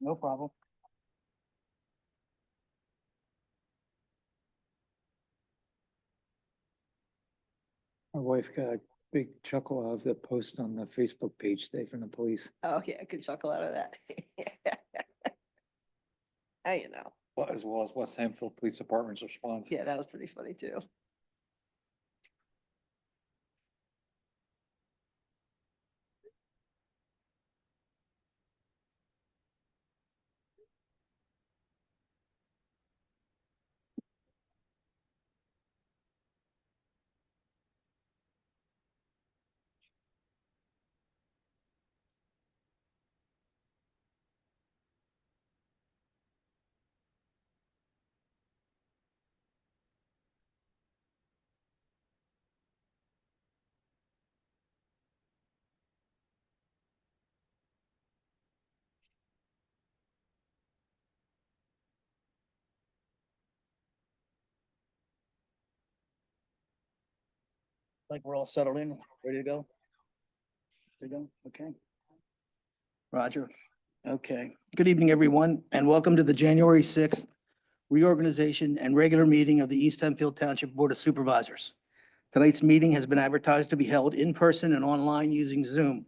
No problem. My wife got a big chuckle out of the post on the Facebook page today from the police. Oh, yeah, I could chuckle out of that. Hey, you know, Well, as well as West Hempfield Police Department's response. yeah, that was pretty funny too. Like we're all settled in, ready to go? Ready to go? Okay. Roger. Okay. Good evening, everyone, and welcome to the January 6th reorganization and regular meeting of the East Hempfield Township Board of Supervisors. Tonight's meeting has been advertised to be held in person and online using Zoom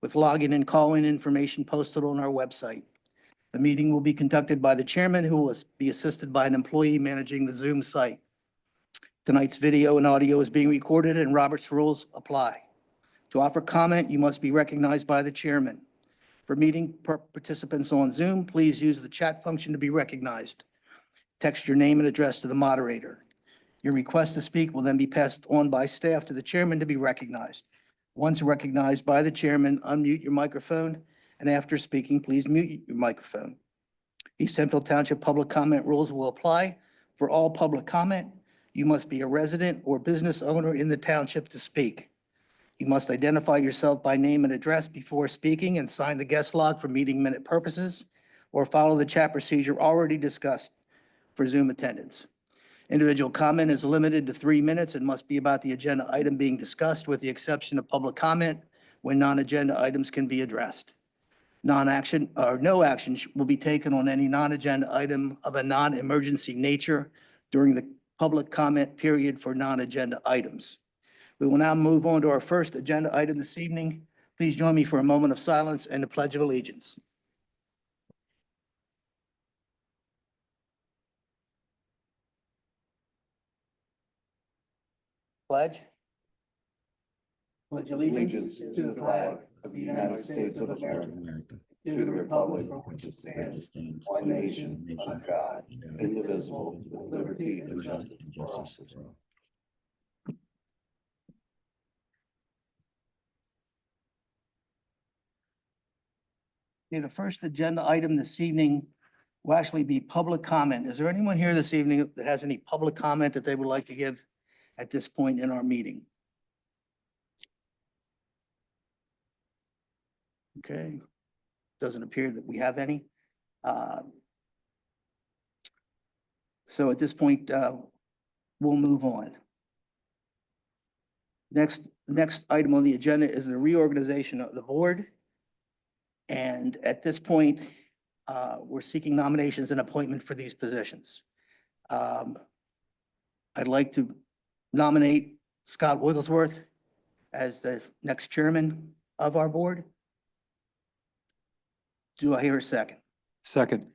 with login and call-in information posted on our website. The meeting will be conducted by the chairman, who will be assisted by an employee managing the Zoom site. Tonight's video and audio is being recorded and Robert's rules apply. To offer comment, you must be recognized by the chairman. For meeting participants on Zoom, please use the chat function to be recognized. Text your name and address to the moderator. Your request to speak will then be passed on by staff to the chairman to be recognized. Once recognized by the chairman, unmute your microphone, and after speaking, please mute your microphone. East Hempfield Township public comment rules will apply. For all public comment, you must be a resident or business owner in the township to speak. You must identify yourself by name and address before speaking and sign the guest log for meeting minute purposes, or follow the chat procedure already discussed for Zoom attendance. Individual comment is limited to 3 minutes and must be about the agenda item being discussed, with the exception of public comment when non-agenda items can be addressed. Non-action or no action will be taken on any non-agenda item of a non-emergency nature during the public comment period for non-agenda items. We will now move on to our first agenda item this evening. Please join me for a moment of silence and the Pledge of Allegiance. Pledge. Pledge allegiance to the flag of the United States of America, to the republic for which it stands, one nation, under God, indivisible, with liberty and justice for all. Okay, the first agenda item this evening will actually be public comment. Is there anyone here this evening that has any public comment that they would like to give at this point in our meeting? Okay, doesn't appear that we have any. So at this point, we'll move on. Next item on the agenda is the reorganization of the board. And at this point, we're seeking nominations and appointment for these positions. I'd like to nominate Scott Wigglesworth as the next chairman of our board. Do I hear a second? Second.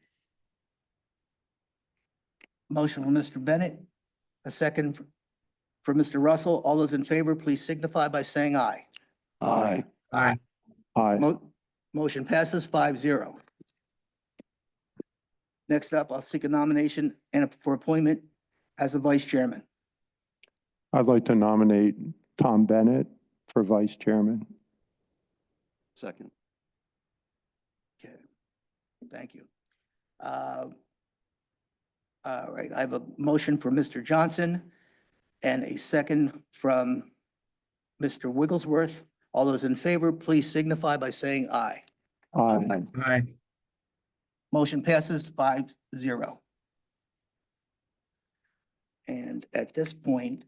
Motion from Mr. Bennett, a second for Mr. Russell. All those in favor, please signify by saying aye. Aye. Aye. Aye. Motion passes 5-0. Next up, I'll seek a nomination and for appointment as the vice chairman. I'd like to nominate Tom Bennett for vice chairman. Second. Okay, thank you. All right, I have a motion for Mr. Johnson and a second from Mr. Wigglesworth. All those in favor, please signify by saying aye. Aye. Aye. Motion passes 5-0. And at this point,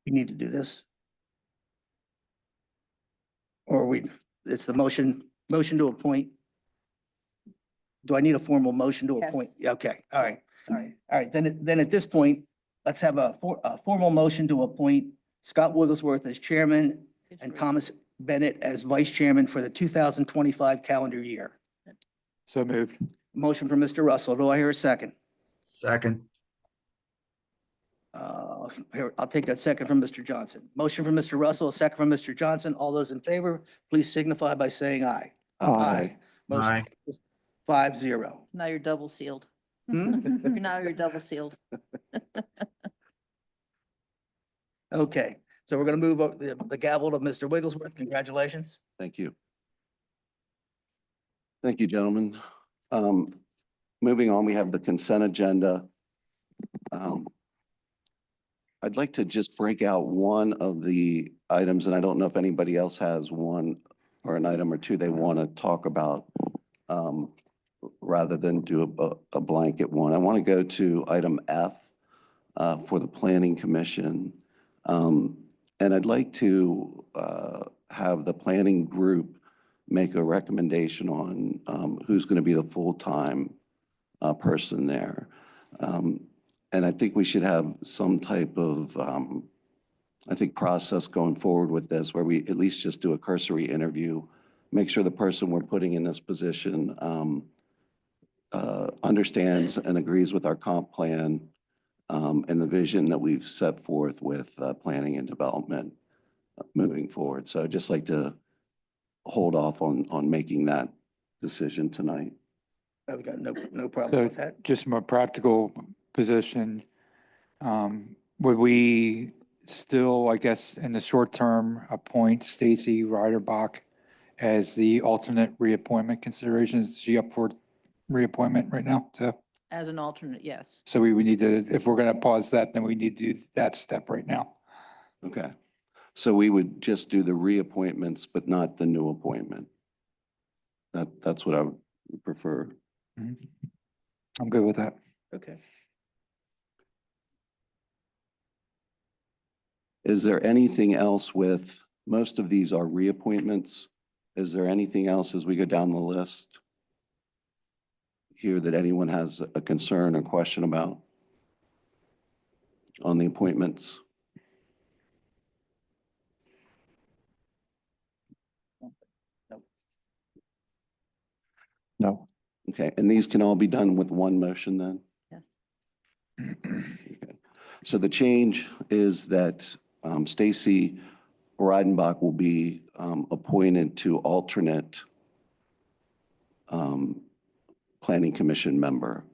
you need to do this. Or it's the motion to appoint. Do I need a formal motion to Yes. appoint? Yeah, okay, all right. All right, then at this point, let's have a formal motion to appoint Scott Wigglesworth as chairman and Thomas Bennett as vice chairman for the 2025 calendar year. So moved. Motion from Mr. Russell. Do I hear a second? Second. Here, I'll take that second from Mr. Johnson. Motion from Mr. Russell, a second from Mr. Johnson. All those in favor, please signify by saying aye. Aye. Motion Aye. passes 5-0. Now you're double sealed. Hmm? Now you're double sealed. Okay, so we're gonna move the gavel to Mr. Wigglesworth. Congratulations. Thank you. Thank you, gentlemen. Moving on, we have the consent agenda. I'd like to just break out one of the items, and I don't know if anybody else has one or an item or two they want to talk about, rather than do a blanket one. I want to go to item F for the Planning Commission. And I'd like to have the planning group make a recommendation on who's going to be the full-time person there. And I think we should have some type of, I think, process going forward with this, where we at least just do a cursory interview, make sure the person we're putting in this position understands and agrees with our comp plan and the vision that we've set forth with planning and development moving forward. So I'd just like to hold off on making that decision tonight. I've got no problem So with that. just from a practical position, would we still, I guess, in the short term, appoint Stacy Ryderbach as the alternate reappointment consideration? Is she up for reappointment right now? As an alternate, yes. So we would need to, if we're going to pause that, then we need to do that step right now. Okay. So we would just do the reappointments, but not the new appointment. That's what I would prefer. Mhm. I'm good with that. Okay. Is there anything else with, most of these are reappointments. Is there anything else as we go down the list here that anyone has a concern or question about on the appointments? No. Okay, and these can all be done with one motion then? Yes. Okay. So the change is that Stacy Reidenbach will be appointed to alternate Planning Commission member.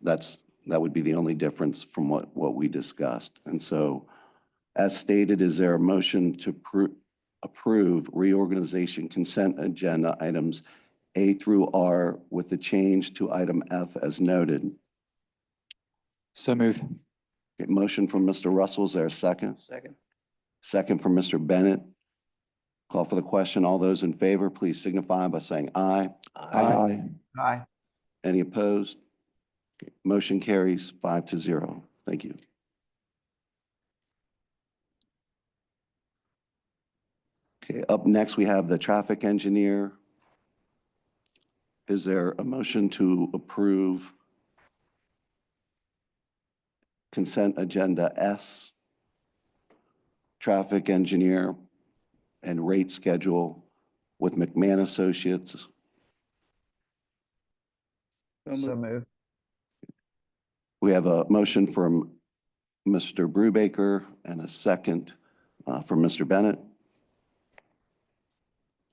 That would be the only difference from what we discussed. And so, as stated, is there a motion to approve reorganization consent agenda items A through R with the change to item F as noted? So move. Okay, motion from Mr. Russell, is there a second? Second. Second from Mr. Bennett. Call for the question. All those in favor, please signify by saying aye. Aye. Any opposed? Okay, motion carries 5-0. Thank you. Okay, up next, we have the traffic engineer. Is there a motion to approve consent agenda S, traffic engineer and rate schedule with McMahon Associates? So move. We have a motion from Mr. Brubaker and a second from Mr. Bennett.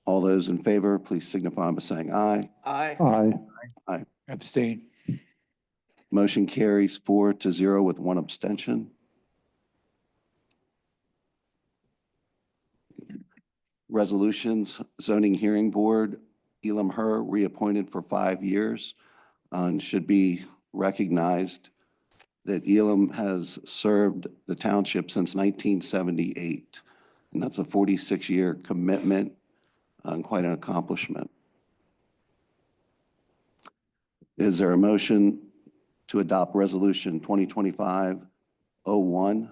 All those in favor, please signify by saying aye. Aye. Aye. Abstain. Motion carries 4-0 with one abstention. Resolutions, Zoning Hearing Board, Elam Herr, reappointed for 5 years, and should be recognized that Elam has served the township since 1978, and that's a 46-year commitment and quite an accomplishment. Is there a motion to adopt Resolution 2025-01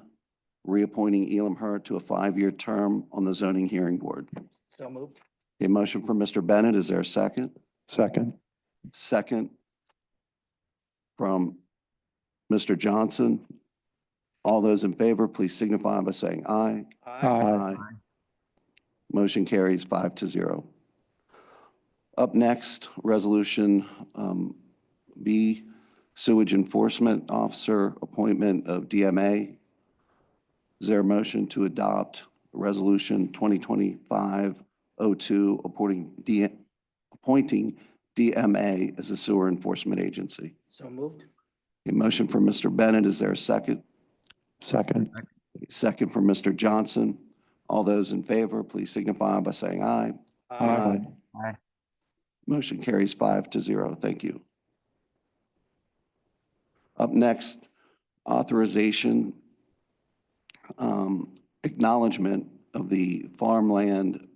reappointing Elam Hurd to a 5-year term on the Zoning Hearing Board. So moved. A motion from Mr. Bennett. Is there a second? Second. Second from Mr. Johnson. All those in favor, please signify by saying aye. Aye. Motion carries 5-0. Up next, Resolution B, Sewage Enforcement Officer Appointment of DMA. Is there a motion to adopt Resolution 2025-02, appointing DMA as a sewer enforcement agency? So moved. A motion from Mr. Bennett. Is there a second? Second. A second from Mr. Johnson. All those in favor, please signify by saying aye. Aye. Aye. Motion carries 5-0. Thank you. Up next, authorization, acknowledgement of the farmland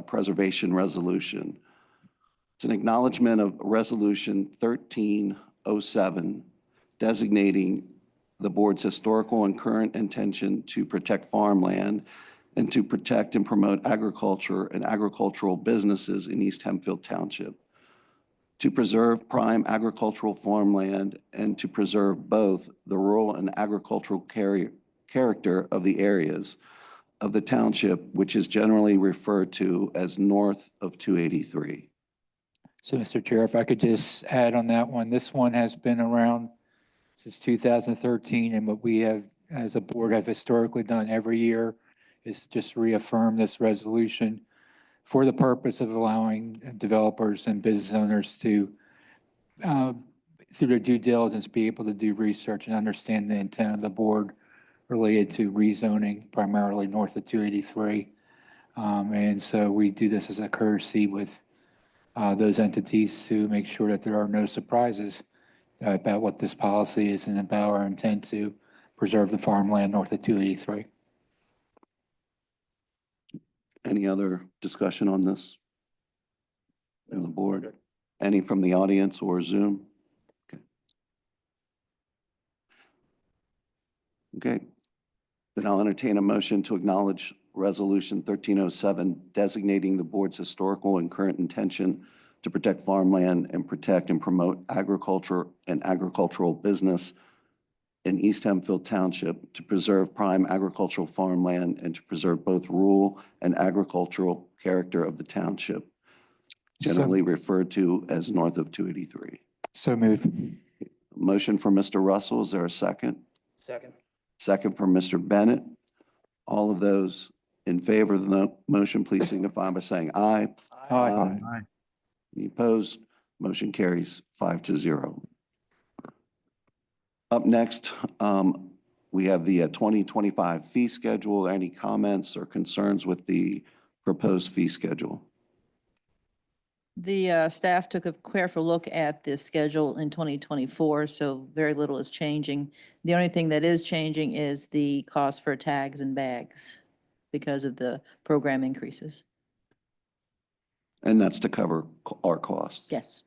preservation resolution. It's an acknowledgement of Resolution 1307, designating the board's historical and current intention to protect farmland and to protect and promote agriculture and agricultural businesses in East Hempfield Township, to preserve prime agricultural farmland and to preserve both the rural and agricultural character of the areas of the township, which is generally referred to as north of 283. So, Mr. Chair, if I could just add on that one, this one has been around since 2013, and what we have, as a board, have historically done every year is just reaffirm this resolution for the purpose of allowing developers and business owners to, through their due diligence, be able to do research and understand the intent of the board related to rezoning primarily north of 283. And so we do this as a courtesy with those entities to make sure that there are no surprises about what this policy is and about our intent to preserve the farmland north of 283. Any other discussion on this? On the board? Any from the audience or Zoom? Okay. Then I'll entertain a motion to acknowledge Resolution 1307, designating the board's historical and current intention to protect farmland and protect and promote agriculture and agricultural business in East Hempfield Township, to preserve prime agricultural farmland and to preserve both rural and agricultural character of the township, generally referred to as north of 283. So moved. Motion for Mr. Russell. Is there a second? Second. Second from Mr. Bennett. All of those in favor of the motion, please signify by saying aye. Aye. Aye. Any opposed? Motion carries 5-0. Up next, we have the 2025 fee schedule. Any comments or concerns with the proposed fee schedule? The staff took a careful look at the schedule in 2024, so very little is changing. The only thing that is changing is the cost for tags and bags because of the program increases. And that's to cover our costs. Yes.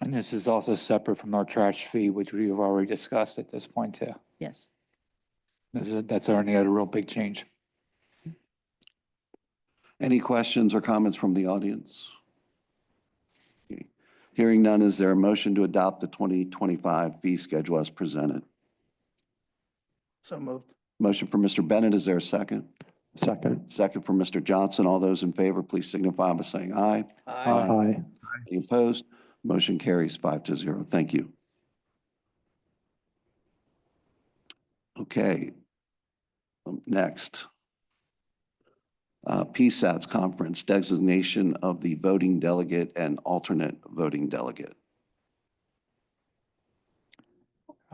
And this is also separate from our trash fee, which we've already discussed at this point too. Yes. That's our only other real big change. Any questions or comments from the audience? Okay. Hearing none, is there a motion to adopt the 2025 fee schedule as presented? So moved. Motion for Mr. Bennett. Is there a second? Second. Second from Mr. Johnson. All those in favor, please signify by saying aye. Aye. Any opposed? Motion carries 5-0. Thank you. Okay. Next. PSATS conference, designation of the voting delegate and alternate voting delegate.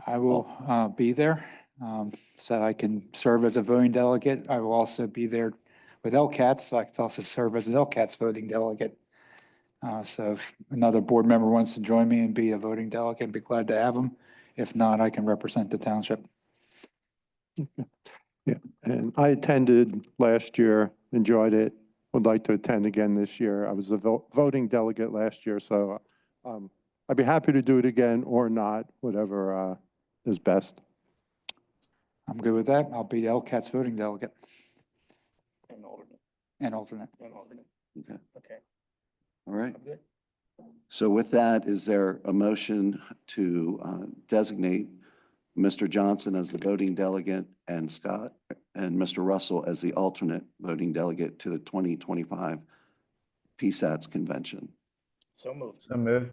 I will be there, so I can serve as a voting delegate. I will also be there with LCATS, so I can also serve as an LCATS voting delegate. So if another board member wants to join me and be a voting delegate, I'd be glad to have them. If not, I can represent the township. Yeah, and I attended last year, enjoyed it, would like to attend again this year. I was a voting delegate last year, so I'd be happy to do it again or not, whatever is best. I'm good with that. I'll be LCAT's voting delegate And alternate, and alternate. and alternate. Okay, Okay, all right. I'm good. So with that, is there a motion to designate Mr. Johnson as the voting delegate and Scott and Mr. Russell as the alternate voting delegate to the 2025 PSATS convention? So moved. So moved.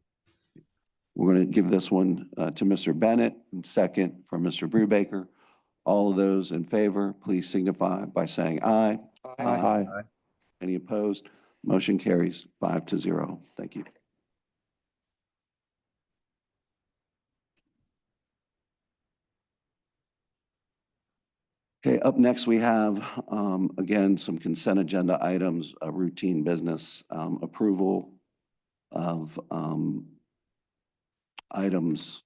We're going to give this one to Mr. Bennett and second from Mr. Brubaker. All of those in favor, please signify by saying aye. Aye. Any opposed? Motion carries 5-0. Thank you. Okay, up next, we have, again, some consent agenda items, routine business, approval of items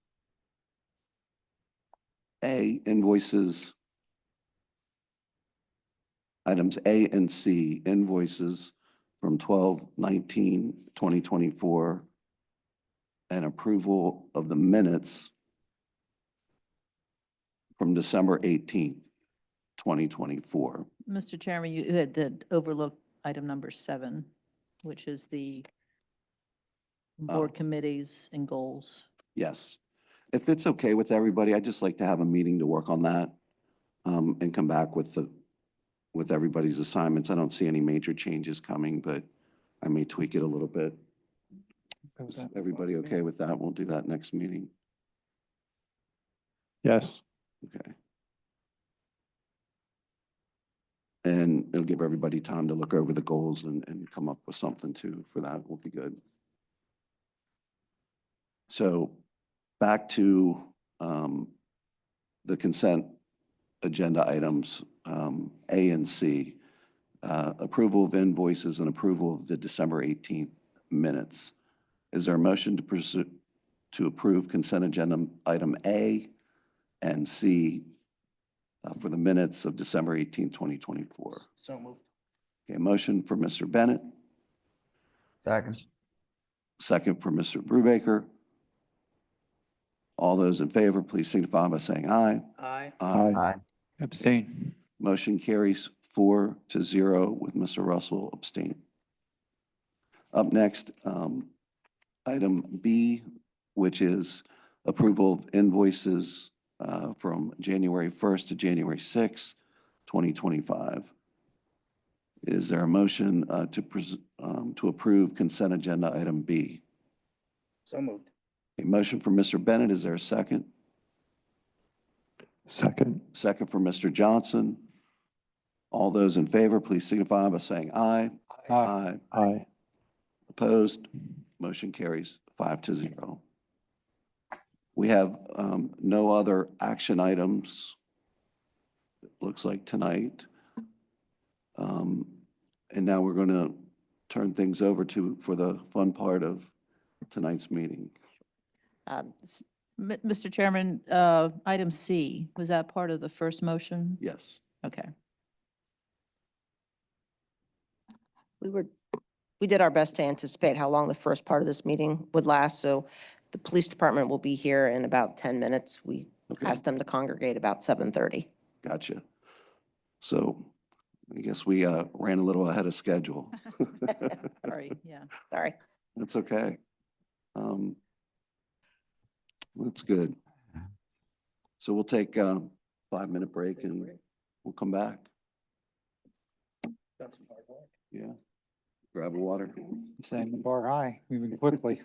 A, invoices, items A and C, invoices from 12/19/2024, and approval of the minutes from December 18th, 2024. Mr. Chairman, you had overlooked item number 7, which is the board Oh. committees and goals. Yes. If it's okay with everybody, I'd just like to have a meeting to work on that, and come back with everybody's assignments. I don't see any major changes coming, but I may tweak it a little bit. Good with Is that. everybody okay with that? We'll do that next meeting. Yes. Okay. And it'll give everybody time to look over the goals and come up with something too for that. Will be good. So back to the consent agenda items, A and C, approval of invoices and approval of the December 18th minutes. Is there a motion to approve consent agenda item A and C for the minutes of December 18th, 2024? So moved. Okay, motion for Mr. Bennett, Second. second for Mr. Brubaker. All those in favor, please signify by saying aye. Aye. Aye. Aye. Abstain. Motion carries 4-0 with Mr. Russell abstaining. Up next, item B, which is approval of invoices from January 1st to January 6th, 2025. Is there a motion to approve consent agenda item B? So moved. A motion for Mr. Bennett. Is there a second? Second. Second for Mr. Johnson. All those in favor, please signify by saying aye. Aye. Aye. Opposed? Motion carries 5-0. We have no other action items, it looks like tonight. And now we're going to turn things over for the fun part of tonight's meeting. Mr. Chairman, item C, was that part of the first motion? Yes. Okay. We did our best to anticipate how long the first part of this meeting would last, so the police department will be here in about 10 minutes. We Okay. asked them to congregate about 7:30. Gotcha. So I guess we ran a little ahead of schedule. Sorry, yeah. Sorry. That's okay. That's good. So we'll take a 5-minute break and we'll come back. Got some hard work. Yeah. Grab a water. Setting the bar high, moving quickly.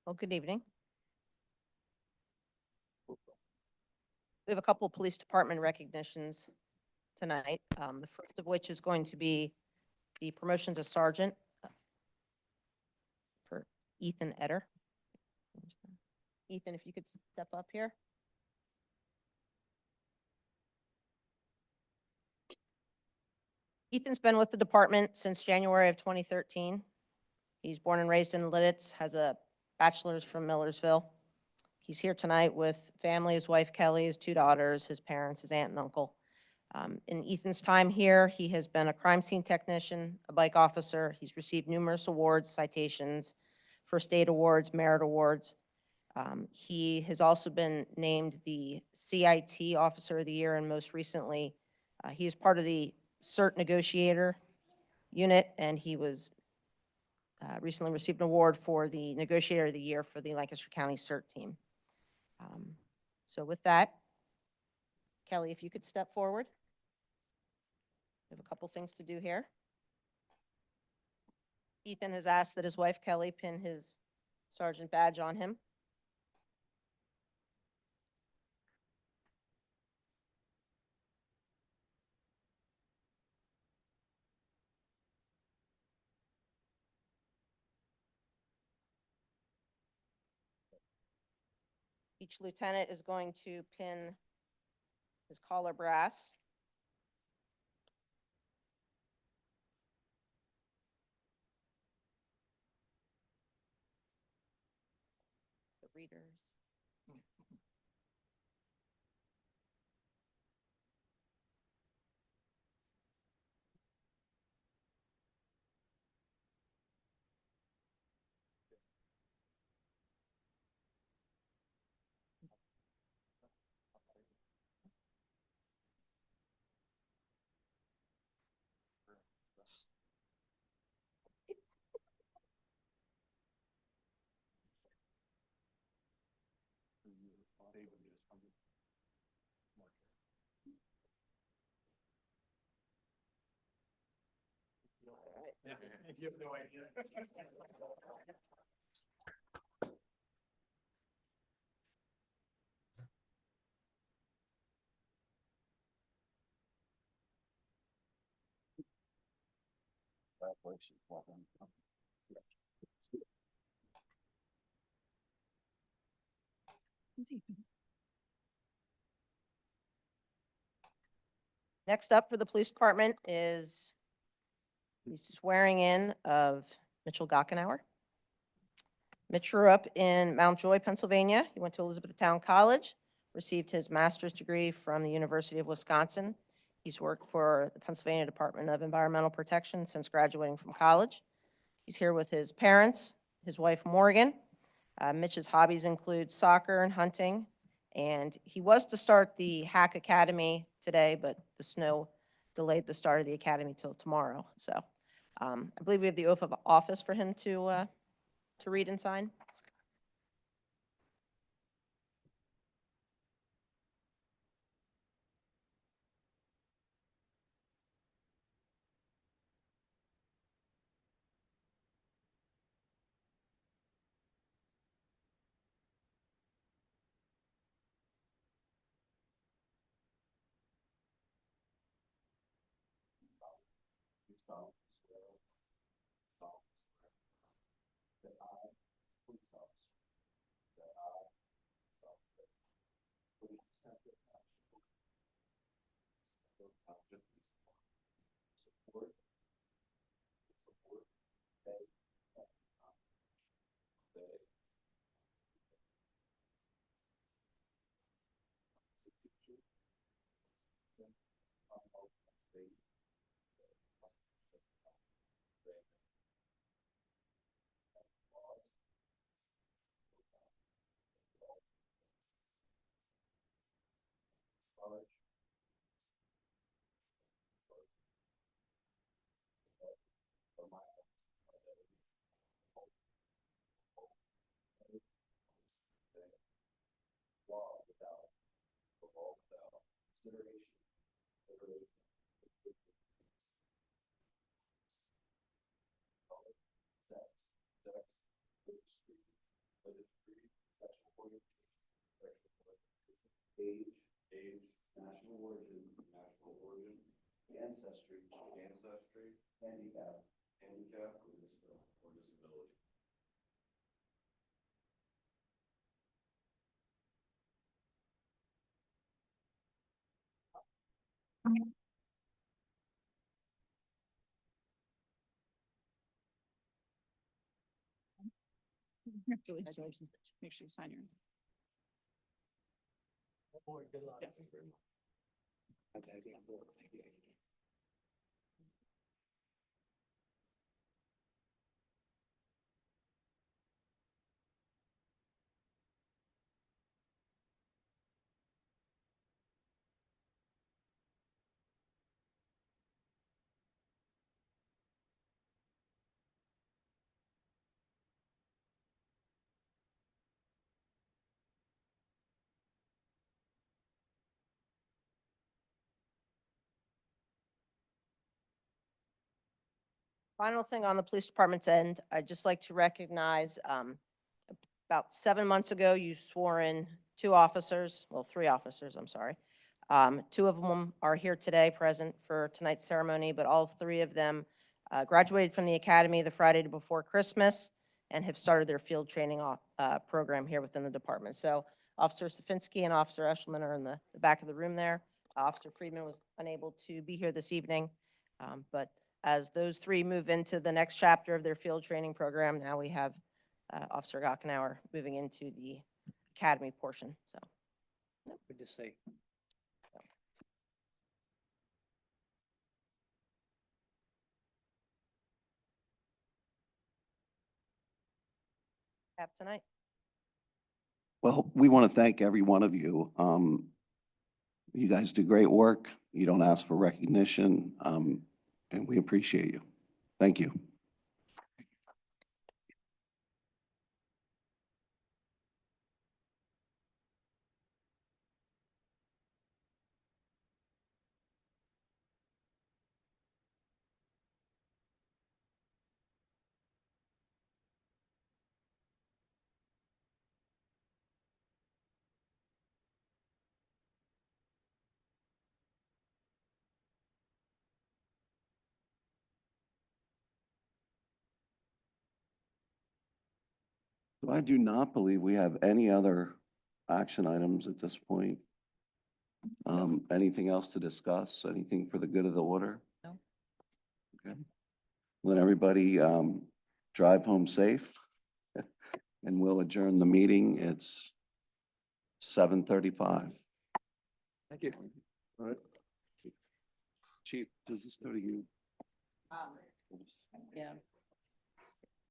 Well, good evening. We have a couple of police department recognitions tonight. The first of which is going to be the promotion to sergeant for Ethan Etter. Ethan, if you could step up here. Ethan's been with the department since January of 2013. He's born and raised in Lidditz, has a bachelor's from Millersville. He's here tonight with family, his wife Kelly, his two daughters, his parents, his aunt and uncle. In Ethan's time here, he has been a crime scene technician, a bike officer. He's received numerous awards, citations, first aid awards, merit awards. He has also been named the CIT Officer of the Year, and most recently, he is part of the CERT negotiator unit, and he was recently received an award for the Negotiator of the Year for the Lancaster County CERT team. So with that, Kelly, if you could step forward. We have a couple things to do here. Ethan has asked that his wife Kelly pin his sergeant badge on him. Each lieutenant is going to pin his collar brass. The readers. You have no idea. Next up for the police department is the swearing in of Mitchell Gockenauer. Mitch grew up in Mount Joy, Pennsylvania. He went to Elizabethtown College, received his master's degree from the University of Wisconsin. He's worked for the Pennsylvania Department of Environmental Protection since graduating from college. He's here with his parents, his wife Morgan. Mitch's hobbies include soccer and hunting. And he was to start the Hack Academy today, but the snow delayed the start of the academy till tomorrow. So I believe we have the oath of office for him to read and sign. age, national origin, ancestry, handicap, or disability. Congratulations. Make sure you sign your. Yes. Final thing on the police department's end, I'd just like to recognize, about 7 months ago, you swore in 2 officers, well, 3 officers, I'm sorry. 2 of them are here today, present for tonight's ceremony, but all 3 of them graduated from the academy the Friday before Christmas and have started their field training program here within the department. So Officer Safinsky and Officer Eshelman are in the back of the room there. Officer Friedman was unable to be here this evening, but as those 3 move into the next chapter of their field training program, now we have Officer Gockenauer moving into the academy portion, so. Good to see. Have tonight. Well, we want to thank every one of you. You guys do great work. You don't ask for recognition, and we appreciate you. Thank you. So I do not believe we have any other action items at this point. Anything else to discuss? Anything for the good of the order? No. Okay. Let everybody drive home safe, and we'll adjourn the meeting. It's 7:35. Thank you. All right. Chief, does this go to you? Yeah.